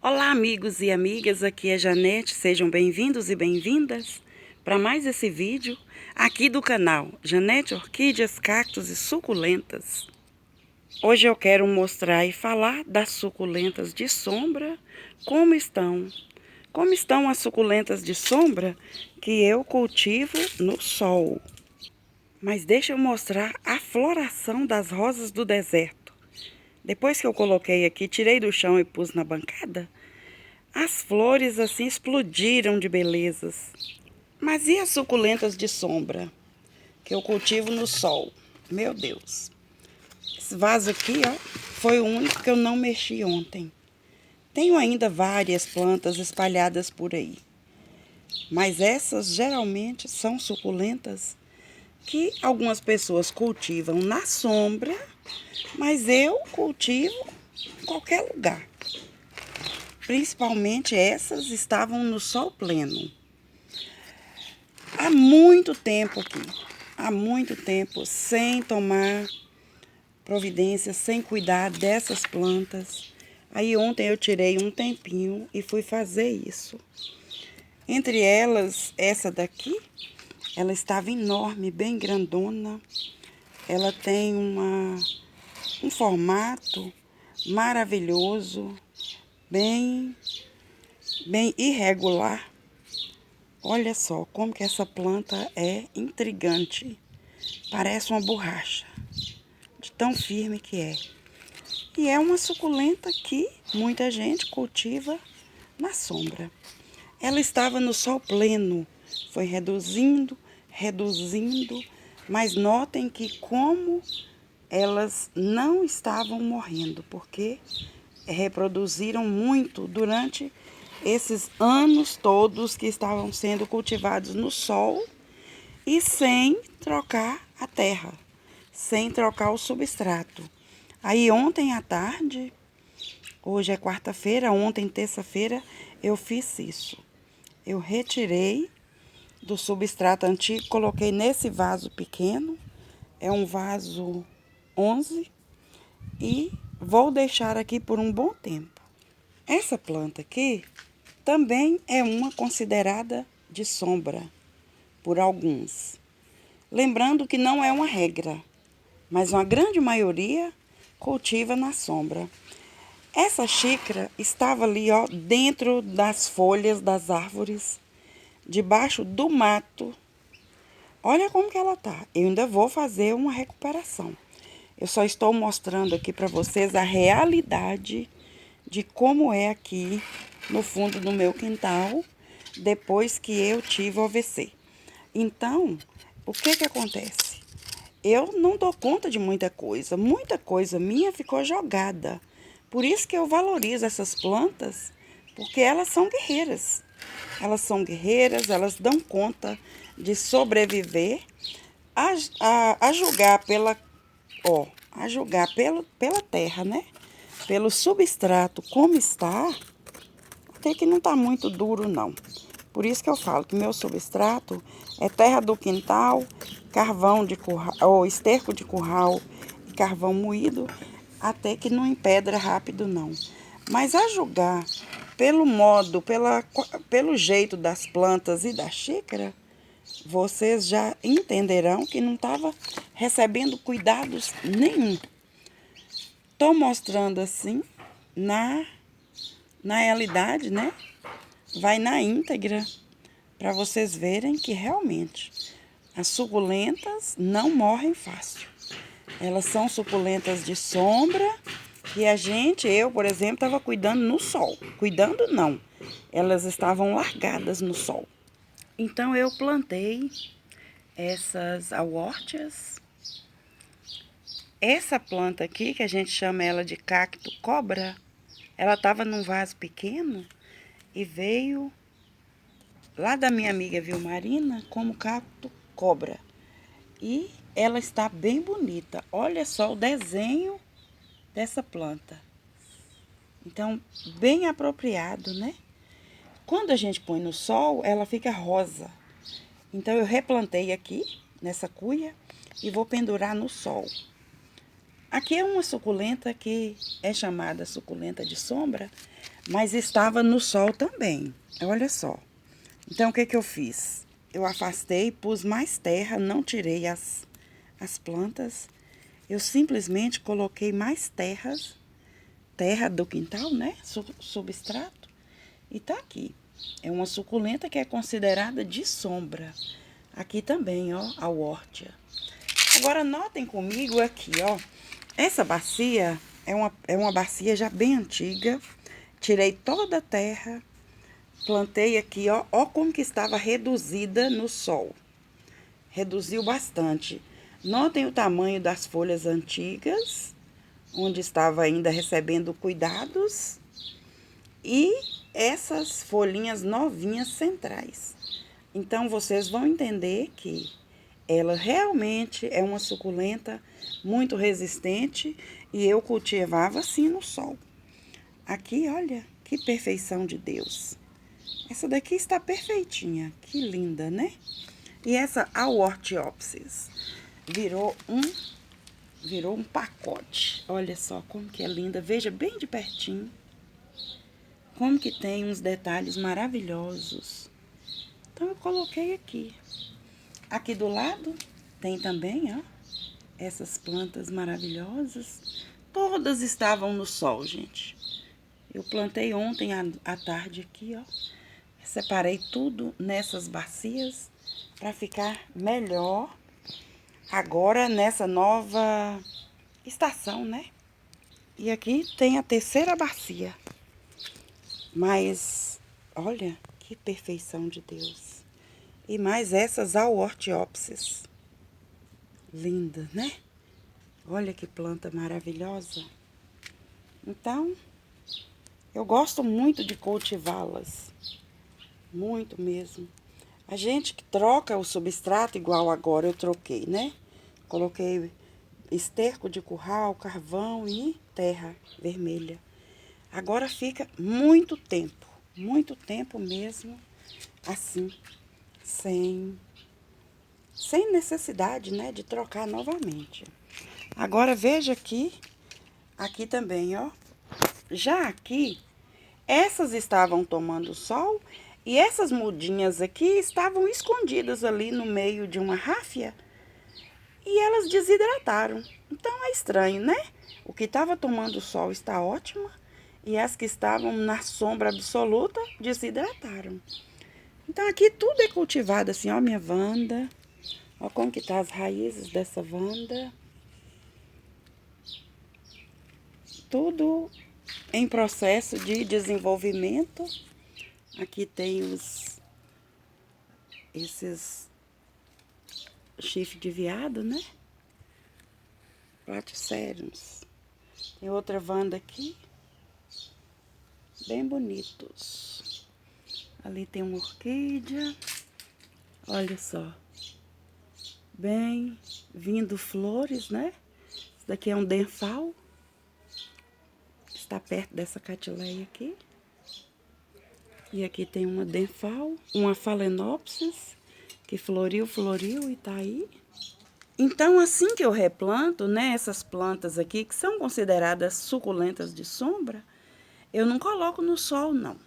Olá, amigos e amigas, aqui é Janete, sejam bem-vindos e bem-vindas para mais esse vídeo aqui do canal Janete Orquídeas, Cactos e Suculentas. Hoje eu quero mostrar e falar das suculentas de sombra, como estão as suculentas de sombra que eu cultivo no sol. Mas deixa eu mostrar a floração das rosas do deserto. Depois que eu coloquei aqui, tirei do chão e pus na bancada, as flores assim explodiram de belezas. Mas e as suculentas de sombra, que eu cultivo no sol? Meu Deus. Esse vaso aqui, ó, foi o único que eu não mexi ontem. Tenho ainda várias plantas espalhadas por aí. Mas essas geralmente são suculentas que algumas pessoas cultivam na sombra, mas eu cultivo em qualquer lugar. Principalmente essas estavam no sol pleno. Há muito tempo aqui, há muito tempo, sem tomar providência, sem cuidar dessas plantas. Aí ontem eu tirei um tempinho e fui fazer isso. Entre elas, essa daqui, ela estava enorme, bem grandona. Ela tem um formato maravilhoso, bem irregular. Olha só como que essa planta é intrigante. Parece uma borracha, de tão firme que é. E é uma suculenta que muita gente cultiva na sombra. Ela estava no sol pleno, foi reduzindo, mas notem que como elas não estavam morrendo, porque reproduziram muito durante esses anos todos que estavam sendo cultivados no sol e sem trocar a terra, sem trocar o substrato. Aí ontem à tarde, hoje é quarta-feira, ontem terça-feira, eu fiz isso. Eu retirei do substrato antigo, coloquei nesse vaso pequeno, é um vaso 11, e vou deixar aqui por um bom tempo. Essa planta aqui também é uma considerada de sombra por alguns. Lembrando que não é uma regra, mas uma grande maioria cultiva na sombra. Essa xícara estava ali, ó, dentro das folhas das árvores, debaixo do mato. Olha como que ela tá. Eu ainda vou fazer uma recuperação. Eu só estou mostrando aqui para vocês a realidade de como é aqui no fundo do meu quintal, depois que eu tive o AVC. Então, o que que acontece? Eu não dou conta de muita coisa minha ficou jogada. Por isso que eu valorizo essas plantas, porque elas são guerreiras. Elas são guerreiras, elas dão conta de sobreviver, a julgar pela terra, né? Pelo substrato como está, até que não está muito duro não. Por isso que eu falo que meu substrato é terra do quintal, carvão de curral, ou esterco de curral e carvão moído, até que não empedra rápido não. Mas a julgar pelo modo, pelo jeito das plantas e da xícara, vocês já entenderão que não estava recebendo cuidados nenhum. Estou mostrando assim, na realidade, né? Vai na íntegra, para vocês verem que realmente as suculentas não morrem fácil. Elas são suculentas de sombra que eu, por exemplo, estava cuidando no sol. Cuidando não, elas estavam largadas no sol. Então eu plantei essas awórtias. Essa planta aqui, que a gente chama ela de cacto cobra, ela estava num vaso pequeno e veio lá da minha amiga Vilmarina como cacto cobra. E ela está bem bonita. Olha só o desenho dessa planta. Então, bem apropriado, né? Quando a gente põe no sol, ela fica rosa. Então, eu replantei aqui, nessa cuia, e vou pendurar no sol. Aqui é uma suculenta que é chamada suculenta de sombra, mas estava no sol também. Olha só. Então, o que que eu fiz? Eu afastei, pus mais terra, não tirei as plantas. Eu simplesmente coloquei mais terra do quintal, né? Substrato. E tá aqui. É uma suculenta que é considerada de sombra. Aqui também, ó, a Wórtia. Agora, notem comigo aqui, ó. Essa bacia é uma bacia já bem antiga. Tirei toda a terra. Plantei aqui, ó. Ó como que estava reduzida no sol. Reduziu bastante. Notem o tamanho das folhas antigas, onde estava ainda recebendo cuidados. E essas folhinhas novinhas centrais. Então, vocês vão entender que ela realmente é uma suculenta muito resistente e eu cultivava assim no sol. Aqui, olha, que perfeição de Deus. Essa daqui está perfeitinha, que linda, né? E essa Aortiopsis virou um pacote. Olha só como que é linda, veja bem de pertinho. Como que tem uns detalhes maravilhosos. Então, eu coloquei aqui. Aqui do lado tem também, ó, essas plantas maravilhosas. Todas estavam no sol, gente. Eu plantei ontem à tarde aqui, ó. Separei tudo nessas bacias para ficar melhor agora nessa nova estação, né? E aqui tem a terceira bacia. Mas, olha, que perfeição de Deus. E mais essas Aortiopsis. Linda, né? Olha que planta maravilhosa. Então, eu gosto muito de cultivá-las. Muito mesmo. A gente que troca o substrato igual agora eu troquei, né? Coloquei esterco de curral, carvão e terra vermelha. Agora fica muito tempo mesmo, assim, sem necessidade, né, de trocar novamente. Agora veja aqui também, ó. Já aqui, essas estavam tomando sol e essas mudinhas aqui estavam escondidas ali no meio de uma ráfia e elas desidrataram. Então é estranho, né? O que estava tomando sol está ótimo e as que estavam na sombra absoluta desidrataram. Então aqui tudo é cultivado assim, ó, minha Wanda. Ó como que tá as raízes dessa Wanda. Tudo em processo de desenvolvimento. Aqui tem esses chifre de veado, né? Platyceriums. Tem outra Wanda aqui. Bem bonitos. Ali tem uma orquídea. Olha só. Bem vindo flores, né? Isso daqui é um denfal. Está perto dessa catileia aqui. E aqui tem uma denfal, uma phalaenopsis, que floriu e tá aí. Então, assim que eu replanto, né, essas plantas aqui, que são consideradas suculentas de sombra, eu não coloco no sol, não.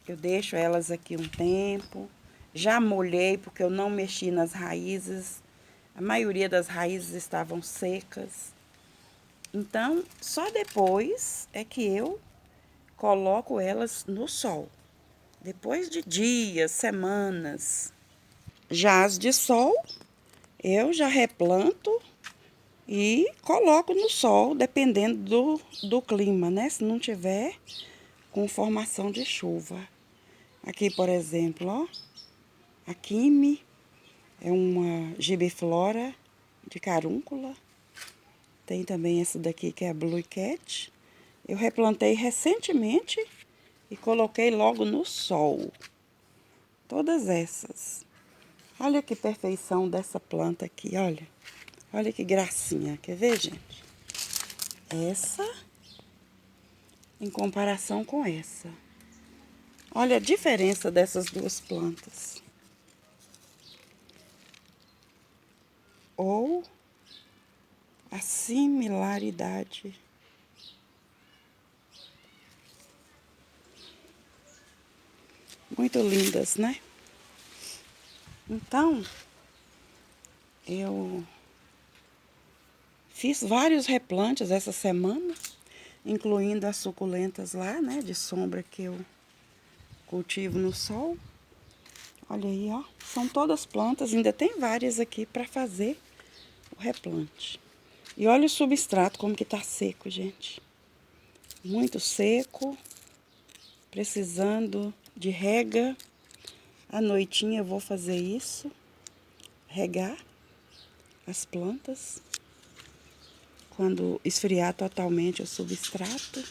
Eu deixo elas aqui um tempo. Já molhei, porque eu não mexi nas raízes. A maioria das raízes estavam secas. Então, só depois é que eu coloco elas no sol. Depois de dias, semanas. Já as de sol, eu já replanto e coloco no sol, dependendo do clima, né? Se não tiver com formação de chuva. Aqui, por exemplo, ó, a Kimi é uma gibiflora de carúncula. Tem também essa daqui que é a Blue Cat. Eu replantei recentemente e coloquei logo no sol. Todas essas. Olha que perfeição dessa planta aqui, olha. Olha que gracinha. Quer ver, gente? Essa em comparação com essa. Olha a diferença dessas duas plantas. Ou a similaridade. Muito lindas, né? Então, eu fiz vários replantes essa semana, incluindo as suculentas lá, né, de sombra que eu cultivo no sol. Olha aí, ó, são todas plantas, ainda tem várias aqui para fazer o replante. E olha o substrato como que tá seco, gente. Muito seco, precisando de rega. À noitinha eu vou fazer isso, regar as plantas. Quando esfriar totalmente o substrato.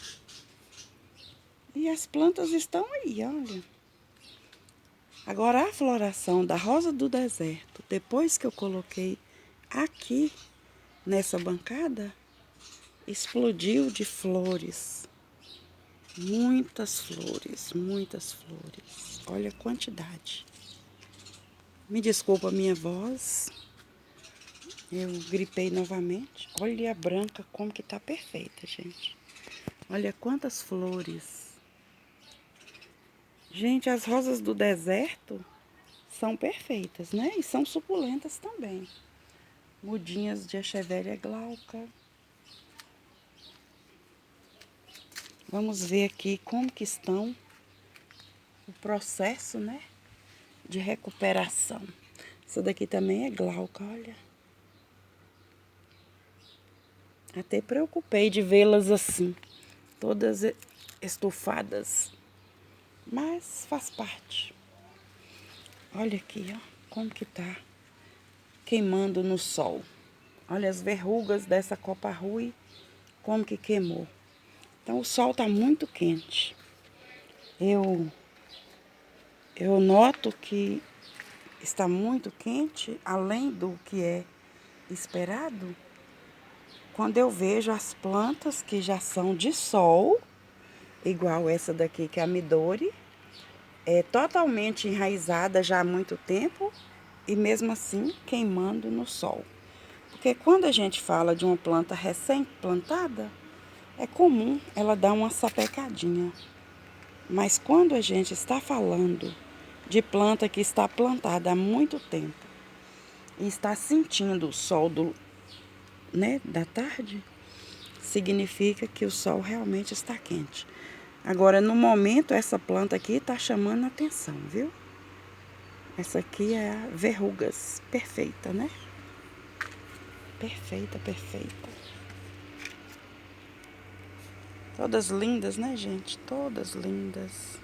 E as plantas estão aí, olha. Agora a floração da rosa do deserto, depois que eu coloquei aqui nessa bancada, explodiu de flores. Muitas flores, muitas flores. Olha a quantidade. Me desculpa a minha voz. Eu gripei novamente. Olha a branca como que tá perfeita, gente. Olha quantas flores. Gente, as rosas do deserto são perfeitas, né? E são suculentas também. Mudinhas de Echeveria glauca. Vamos ver aqui como que estão o processo, né, de recuperação. Essa daqui também é glauca, olha. Até preocupei de vê-las assim, todas estufadas. Mas faz parte. Olha aqui, ó, como que tá queimando no sol. Olha as verrugas dessa copa rui, como que queimou. Então o sol tá muito quente. Eu noto que está muito quente, além do que é esperado, quando eu vejo as plantas que já são de sol, igual essa daqui que é a Midori, é totalmente enraizada já há muito tempo e mesmo assim queimando no sol. Porque quando a gente fala de uma planta recém-plantada, é comum ela dar uma sapecadinha. Mas quando a gente está falando de planta que está plantada há muito tempo e está sentindo o sol da tarde, significa que o sol realmente está quente. Agora, no momento, essa planta aqui está chamando a atenção, viu? Essa aqui é a verrugas, perfeita, né? Perfeita, perfeita. Todas lindas, né, gente? Todas lindas.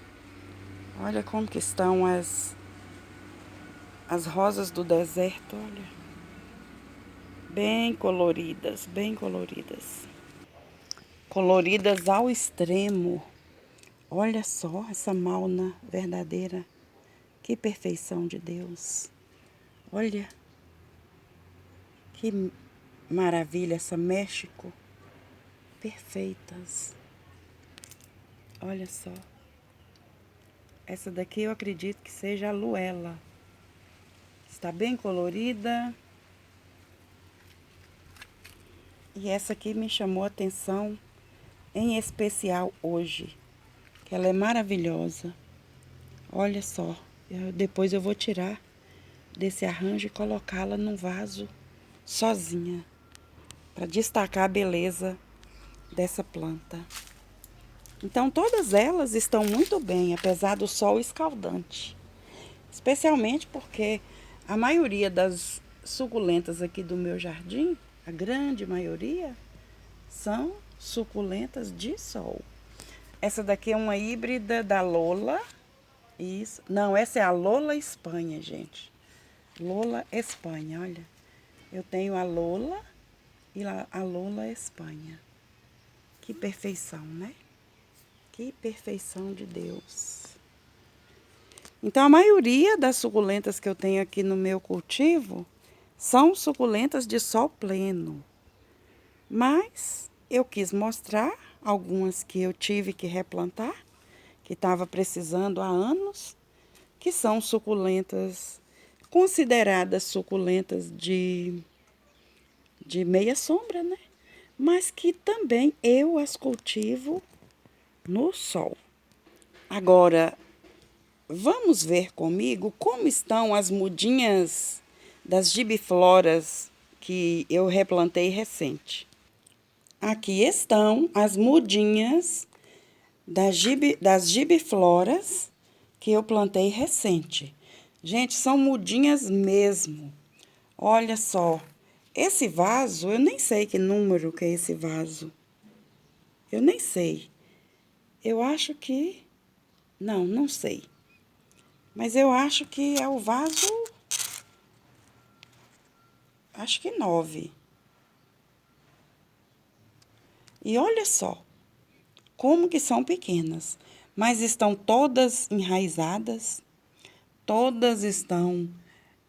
Olha como que estão as rosas do deserto, olha. Bem coloridas, bem coloridas. Coloridas ao extremo. Olha só essa mauna verdadeira. Que perfeição de Deus. Olha. Que maravilha essa México. Perfeitas. Olha só. Essa daqui eu acredito que seja a Luela. Está bem colorida. E essa aqui me chamou a atenção em especial hoje. Que ela é maravilhosa. Olha só. Depois eu vou tirar desse arranjo e colocá-la num vaso sozinha. Para destacar a beleza dessa planta. Então todas elas estão muito bem, apesar do sol escaldante. Especialmente porque a maioria das suculentas aqui do meu jardim, a grande maioria, são suculentas de sol. Essa daqui é uma híbrida da Lola. Isso. Não, essa é a Lola Espanha, gente. Lola Espanha, olha. Eu tenho a Lola e a Lola Espanha. Que perfeição, né? Que perfeição de Deus. Então, a maioria das suculentas que eu tenho aqui no meu cultivo são suculentas de sol pleno. Mas eu quis mostrar algumas que eu tive que replantar, que estava precisando há anos, que são suculentas, consideradas suculentas de meia sombra, né? Mas que também eu as cultivo no sol. Agora, vamos ver comigo como estão as mudinhas das gibifloras que eu replantei recente. Aqui estão as mudinhas das gibifloras que eu plantei recente. Gente, são mudinhas mesmo. Olha só, esse vaso, eu nem sei que número que é esse vaso. Eu nem sei. Eu acho que... não sei. Mas eu acho que é o vaso... acho que 9. E olha só, como que são pequenas. Mas estão todas enraizadas, todas estão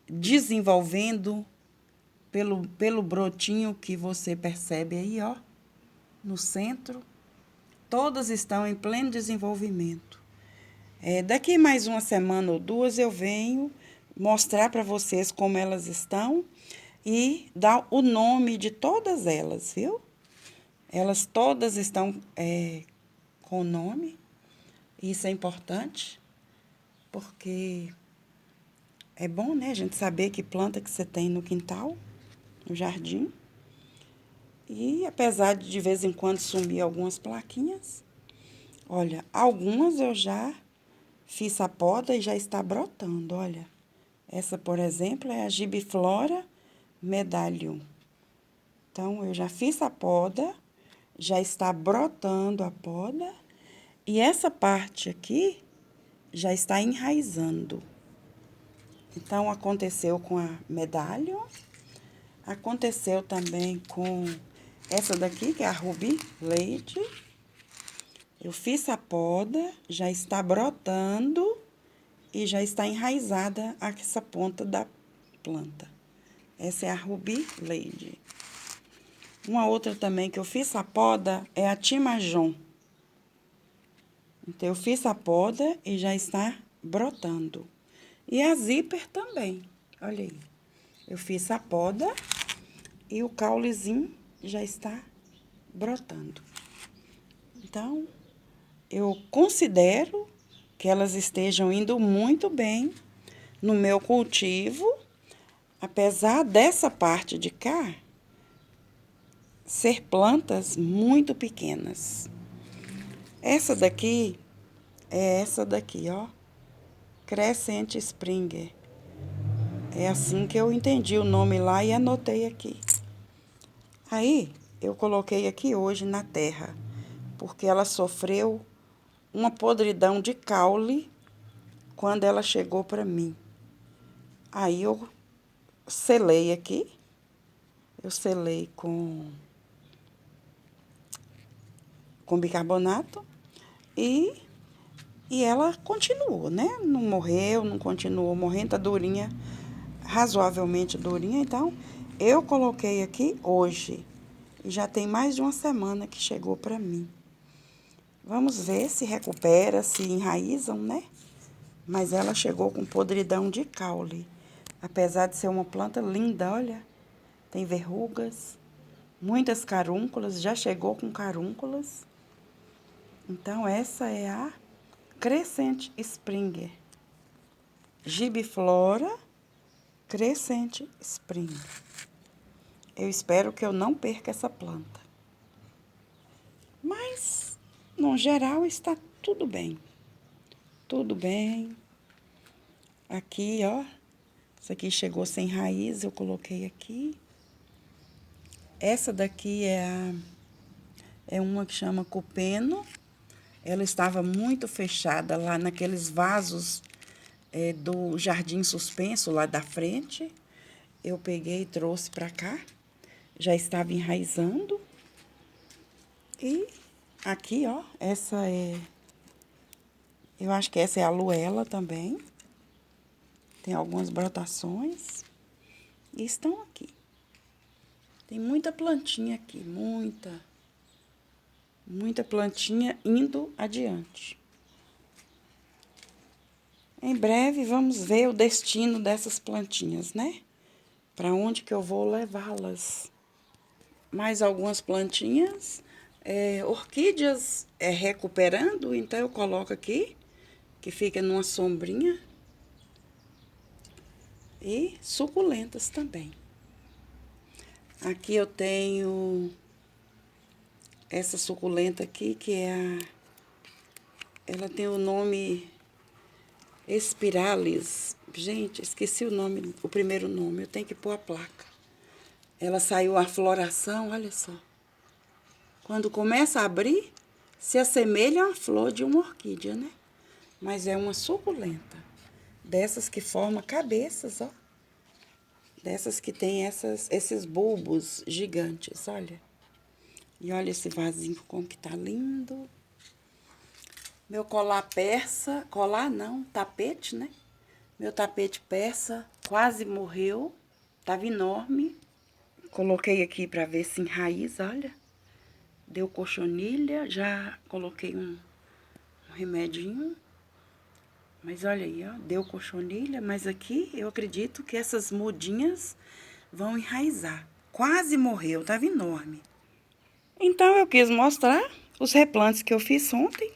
desenvolvendo pelo brotinho que você percebe aí, ó, no centro. Todas estão em pleno desenvolvimento. Daqui mais uma semana ou duas eu venho mostrar para vocês como elas estão e dar o nome de todas elas, viu? Elas todas estão com nome. Isso é importante, porque é bom, né, a gente saber que planta que você tem no quintal, no jardim. E apesar de vez em quando sumir algumas plaquinhas, olha, algumas eu já fiz a poda e já está brotando, olha. Essa, por exemplo, é a Gibiflora medallium. Então, eu já fiz a poda, já está brotando a poda. E essa parte aqui já está enraizando. Então, aconteceu com a medallium. Aconteceu também com essa daqui, que é a Ruby Lady. Eu fiz a poda, já está brotando e já está enraizada essa ponta da planta. Essa é a Ruby Lady. Uma outra também que eu fiz a poda é a Timajon. Então, eu fiz a poda e já está brotando. E a Zíper também, olha aí. Eu fiz a poda e o caulezinho já está brotando. Então, eu considero que elas estejam indo muito bem no meu cultivo, apesar dessa parte de cá ser plantas muito pequenas. Essa daqui é essa daqui, ó, Crescent Springer. É assim que eu entendi o nome lá e anotei aqui. Aí, eu coloquei aqui hoje na terra, porque ela sofreu uma podridão de caule quando ela chegou para mim. Aí, eu selei aqui. Eu selei com bicarbonato e ela continuou, né? Não morreu, não continuou morrendo, tá durinha, razoavelmente durinha. Então, eu coloquei aqui hoje. E já tem mais de uma semana que chegou para mim. Vamos ver se recupera, se enraizam, né? Mas ela chegou com podridão de caule. Apesar de ser uma planta linda, olha. Tem verrugas, muitas carúnculas, já chegou com carúnculas. Então, essa é a Crescent Springer. Gibiflora Crescent Springer. Eu espero que eu não perca essa planta. Mas, no geral, está tudo bem. Tudo bem. Aqui, ó. Isso aqui chegou sem raiz, eu coloquei aqui. Essa daqui é uma que chama cupeno. Ela estava muito fechada lá naqueles vasos do jardim suspenso lá da frente. Eu peguei e trouxe para cá. Já estava enraizando. E aqui, ó, essa é... eu acho que essa é a Luella também. Tem algumas brotações. E estão aqui. Tem muita plantinha aqui, muita plantinha indo adiante. Em breve vamos ver o destino dessas plantinhas, né? Para onde que eu vou levá-las. Mais algumas plantinhas, orquídeas recuperando, então eu coloco aqui que fica numa sombrinha. E suculentas também. Aqui eu tenho essa suculenta aqui, que é ela tem o nome Espiralis. Gente, esqueci o nome, o primeiro nome, eu tenho que pôr a placa. Ela saiu a floração, olha só. Quando começa a abrir, se assemelha a uma flor de uma orquídea, né? Mas é uma suculenta. Dessas que formam cabeças, ó. Dessas que tem esses bulbos gigantes, olha. E olha esse vasinho como que tá lindo. Meu colar persa, colar não, tapete, né? Meu tapete persa quase morreu, tava enorme. Coloquei aqui pra ver se enraiza, olha. Deu cochonilha, já coloquei um remedinho. Mas olha aí, ó, deu cochonilha, mas aqui eu acredito que essas mudinhas vão enraizar. Quase morreu, tava enorme. Então eu quis mostrar os replantes que eu fiz ontem,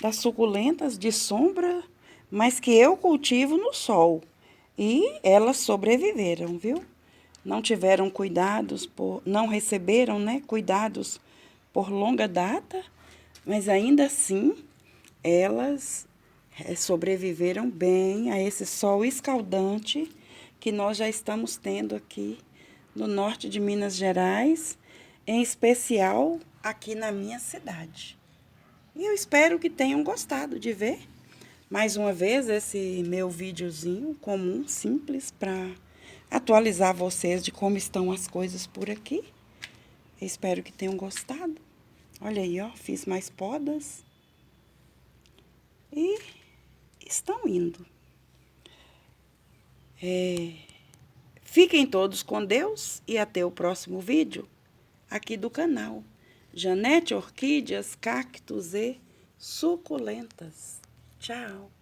das suculentas de sombra, mas que eu cultivo no sol. E elas sobreviveram, viu? Não tiveram cuidados, não receberam, né, cuidados por longa data, mas ainda assim elas sobreviveram bem a esse sol escaldante que nós já estamos tendo aqui no norte de Minas Gerais, em especial aqui na minha cidade. E eu espero que tenham gostado de ver mais uma vez esse meu videozinho comum, simples, para atualizar vocês de como estão as coisas por aqui. Eu espero que tenham gostado. Olha aí, ó, fiz mais podas. E estão indo. Fiquem todos com Deus e até o próximo vídeo aqui do canal. Janete Orquídeas, Cactos e Suculentas. Tchau!